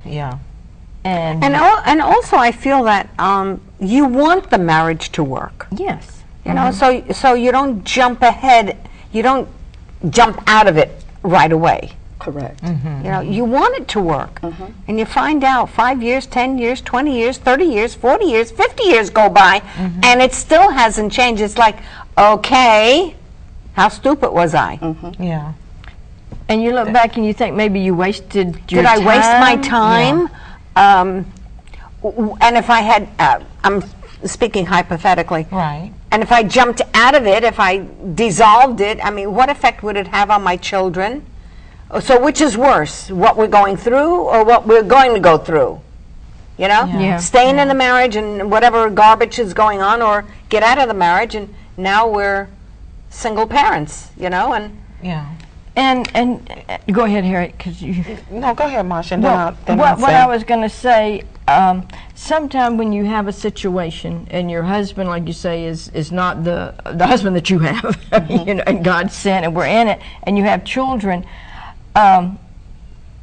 Yeah. And also I feel that you want the marriage to work. Yes. You know, so you don't jump ahead, you don't jump out of it right away. Correct. You know, you want it to work. And you find out 5 years, 10 years, 20 years, 30 years, 40 years, 50 years go by, and it still hasn't changed. It's like, okay, how stupid was I? Yeah. And you look back and you think maybe you wasted your Did I time. waste my time? And if I had, I'm speaking hypothetically, Right. and if I jumped out of it, if I dissolved it, I mean, what effect would it have on my children? So which is worse, what we're going through or what we're going to go through? You know? Yeah. Staying in the marriage and whatever garbage is going on, or get out of the marriage and now we're single parents, you know? And Yeah. And go ahead, Harriet, because you... No, go ahead, Marsha. And Well, then I'll what say. I was going to say, sometime when you have a situation and your husband, like you say, is not the husband that you have, you know, and God sent, and we're in it, and you have children,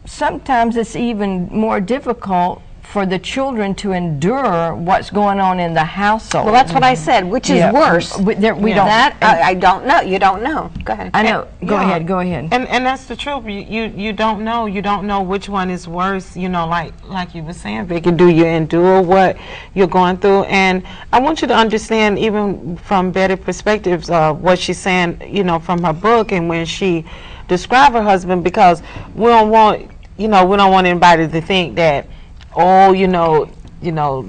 sometimes it's even more difficult for the children to endure what's going on in the household. well, that's what I said, which is worse. We don't. That I don't know. You don't know. Go ahead. I know. Go Yeah. ahead. Go ahead. And that's the truth. You don't know. You don't know which one is worse. You know, like you were saying, Vicky, do you endure what you're going through? And I want you to understand, even from Betty's perspectives, what she's saying, you know, from her book, and when she described her husband, because we don't want, we don't want anybody to think that, oh,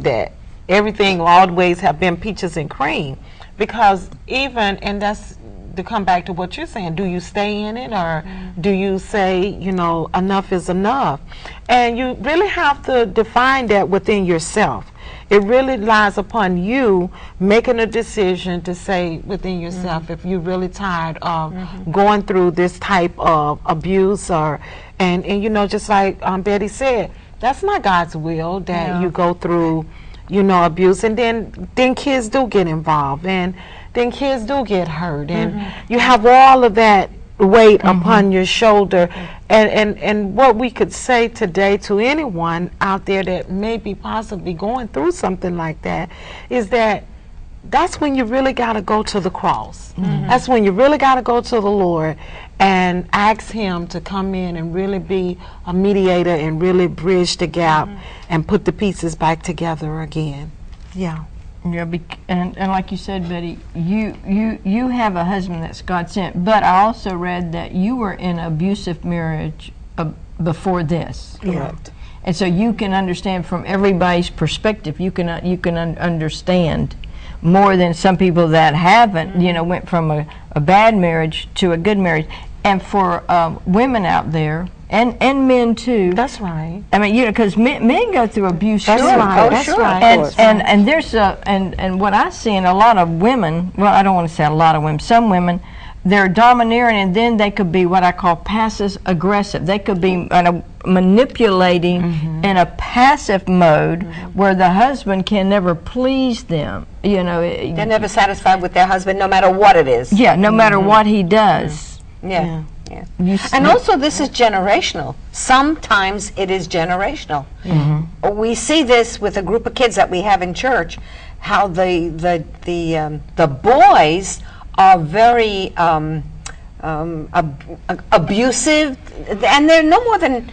that everything always have been peaches and cream, because even, and that's to come back to what you're saying, do you stay in it, or do you say, enough is enough? And you really have to define that within yourself. It really lies upon you making a decision to say within yourself if you're really tired of going through this type of abuse, or and just like Betty said, that's not God's will that you go through, abuse, and then kids do get involved, and then kids do get hurt, and you have all of that weight upon your shoulder. And what we could say today to anyone out there that may be possibly going through something like that is that that's when you really got to go to the cross. That's when you really got to go to the Lord and ask Him to come in and really be a mediator and really bridge the gap and put the pieces back together again. Yeah. Yeah, and like you said, Betty, you have a husband that's God sent, but I also read that you were in an abusive marriage before this. Correct. And so you can understand from everybody's perspective. You can understand more than some people that haven't. Went from a bad marriage to a good marriage. And for women out there, and men too. That's right. I mean, because men go through abuse. That's sure. right. Oh, That's sure. right. And there's and what I see in a lot of women. Well, I don't want to say a lot of women. Some women, they're domineering, and then they could be what I call passive aggressive. They could be manipulating in a passive mode where the husband can never please them. They're never satisfied with their husband, no matter what it is. Yeah, no matter what he does. Yeah. And also, this is generational. Sometimes it is generational. We see this with a group of kids that we have in church, how the boys are very abusive, and they're no more than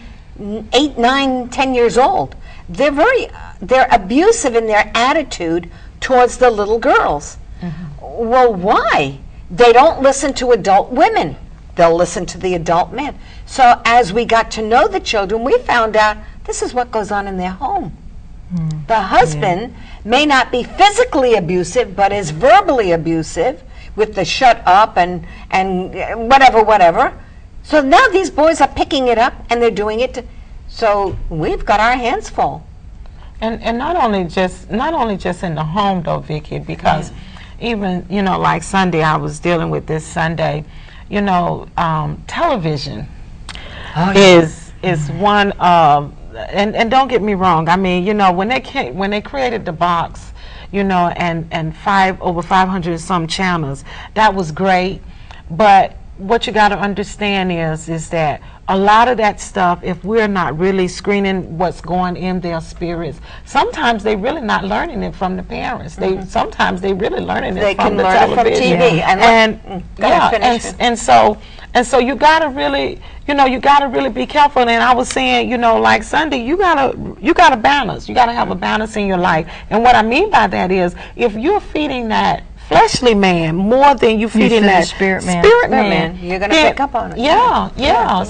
8, 9, 10 years old. They're abusive in their attitude towards the little girls. Well, why? They don't listen to adult women. They'll listen to the adult men. So as we got to know the children, we found out this is what goes on in their home. The husband may not be physically abusive, but is verbally abusive with the shut up and whatever. So now these boys are picking it up and they're doing it. So we've got our hands full. And not only just in the home though, Vicki, because even like Sunday, I was dealing with this Sunday. Television is one of, and don't get me wrong. I mean, when they created the box, and over 500 some channels, that was great. But what you got to understand is that a lot of that stuff, if we're not really screening what's going in their spirits, sometimes they really not learning it from the parents. Sometimes they really learning it from the television. And so you gotta really, you gotta really be careful. And I was saying, like Sunday, you gotta balance. You gotta have a balance in your life. And what I mean by that is, if you're feeding that fleshly man more than you feeding that spirit man, you're gonna pick up on it. Yeah.